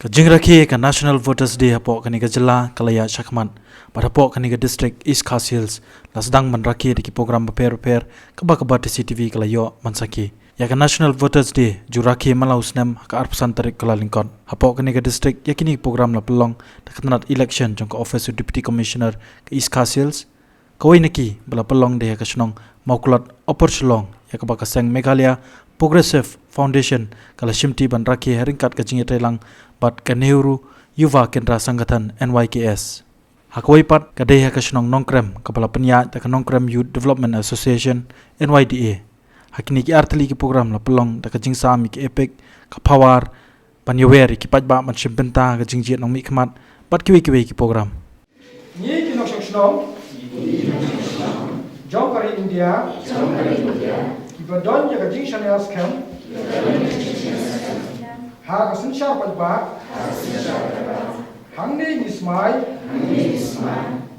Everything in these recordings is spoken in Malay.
Kajingraki ka National Voters Day hapo kani ka jela kalaya Shakman pada hapo kani ka District East Khas Hills lasdang manraki di program beper kaba CCTV kalayo mansaki ya ka National Voters Day juraki malausnem ka arpusan tarik kalalingkon hapo kani ka district yakini program la pelong dakatnat election jong ka office of Deputy Commissioner ka East Khas Hills kawai naki bala pelong de ka snong maukulat opportunong ya ka bakaseng Meghalaya Progressive Foundation kala shimti banraki haringkat ka jingetailang bat ka Nehru Yuva Kendra Sanggatan NYKS. Hakwai pat kadai ka snong nongkrem kepala penya da ka nongkrem Youth Development Association NYDA. Hakini ki artli ki program la pelong da ka jingsami ki epic ka power banyawer ki pajba man shimpenta ka jingjiet nong mi khmat bat ki ki program. Ni ki nok snong Jongkari India ki badon ya ka jingshan ya scam ha ka sunshar pajba hangni nismai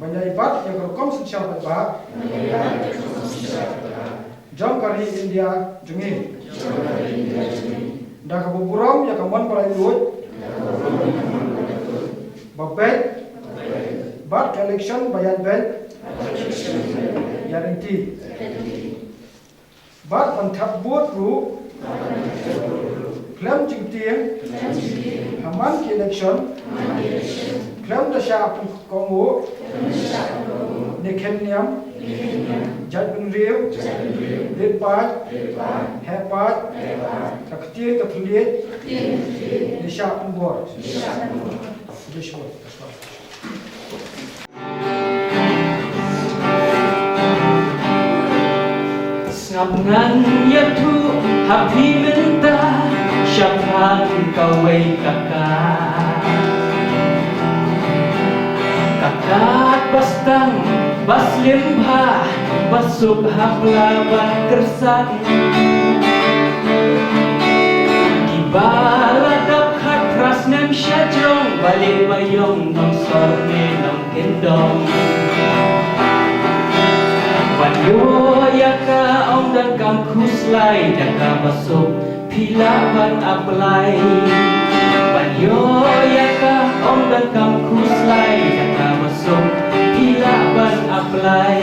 banyai bat ya ka kom sunshar pajba Jongkari India jungi da ka buburam ya ka mon palai lut babet bat election bayan bet guarantee bat mantap buat ru klaim jingtiang haman ki election klaim da sha kongo nekemniam jadbun riu ledpat hepat taktir katliet di sha pembor dishwor Ngapngan yatu happy minta syapan kawai kakak bastang bas limbah basub haplaban kersan kibaladap khatras nem syajong balik bayong nong sorne nong kendong Banyo yaka om dan kam kuslai jaka masuk pilaban aplai Banyo yaka om dan kam kuslai jaka masuk pilaban aplai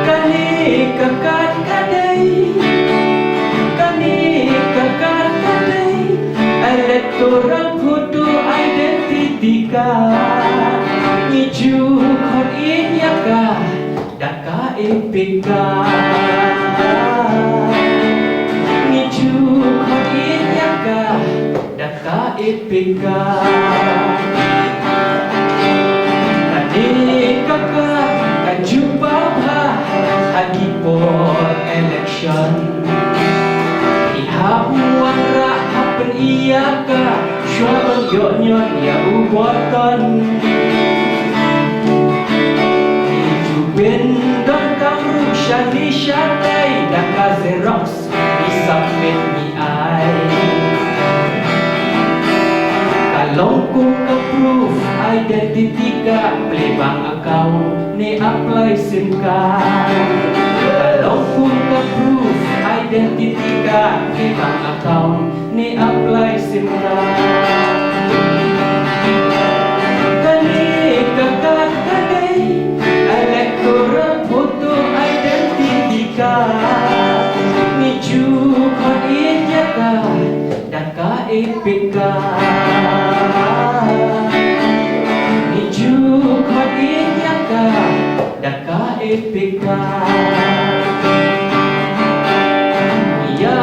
Kani kakak kadai Electoral photo identity card Niju kon inyaka daka ipika Niju kon inyaka daka ipika Kani kaka kajumpa pa hagi pot election Ihap muara hapen iyaka syuabang yonyon ya ubotan Ben dan kamu shani shantai daka Xerox di submit ni ai Kalau ku ke proof identity ka plebang account ni apply SIM card Kalau ku ke proof identity ka plebang account ni apply SIM card Kani kakak kadai Electoral photo identity card Niju kon inyaka daka ipika Niju kon inyaka daka ipika Ya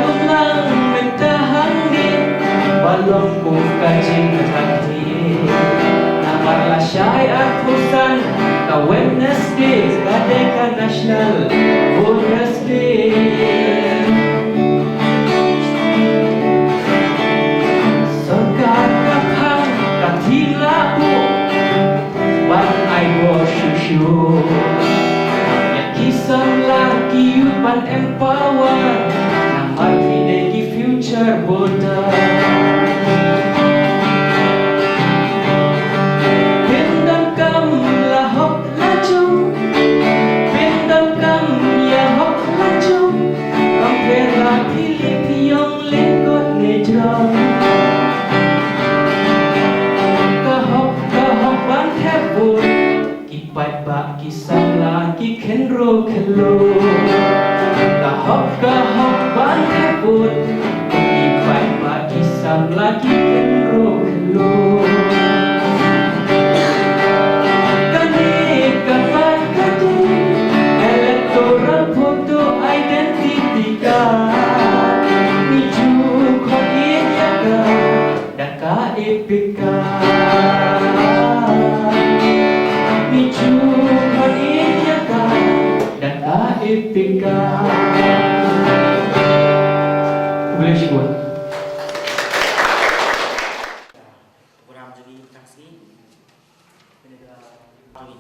lumlang mentahang di balong kong kajing hati Namarlah syai'at pusan ka Wednesday kadai ka National Voters Day Sangkat kapang katila po ban ay wo shushu Ya kisam laki yupan empower Namar hidegi future voter Pindang kam kisah lagi kenro kelo kahok ban kebut ipai pak kisah lagi kenro kelo kani kapan kadi elektoral foto identitika niju kon iya ka daka epika niju kon iya ka daka epika boleh sih buat program jadi taksi penegak kami.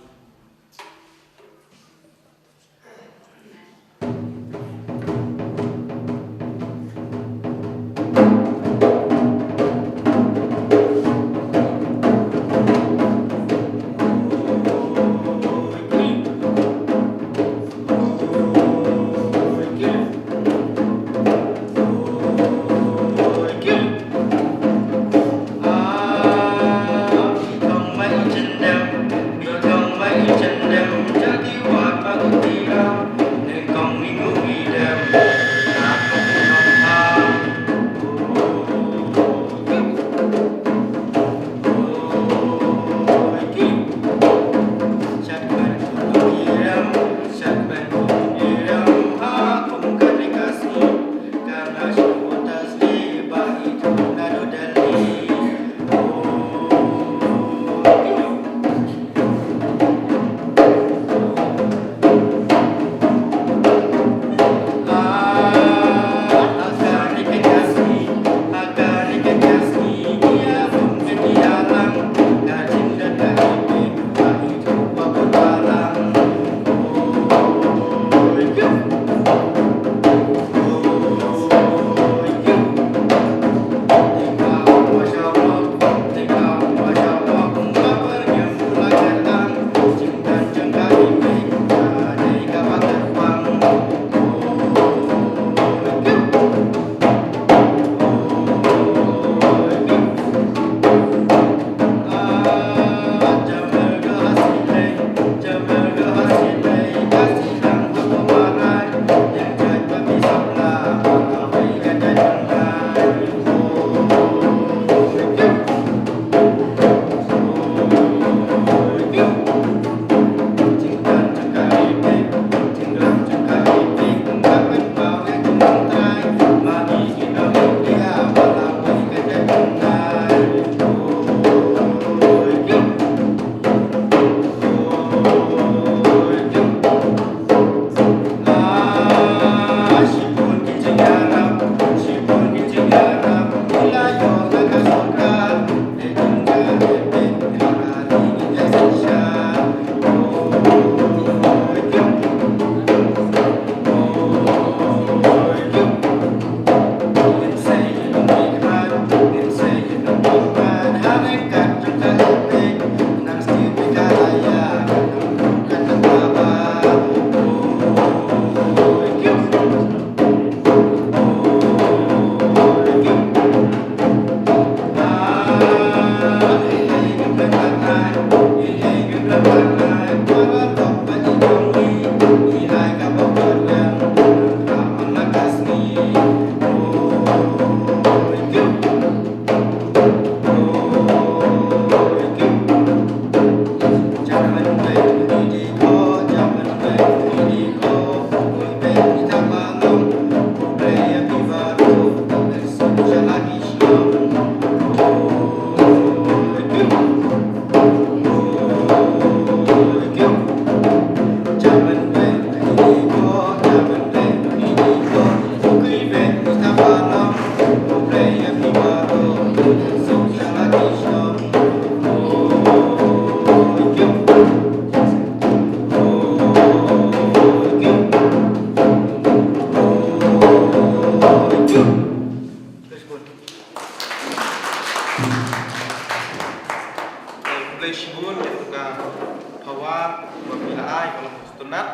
Tunat,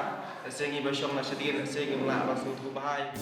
saya ingin bersyukur nasihat, saya ingin melak masuk tubuh bahaya.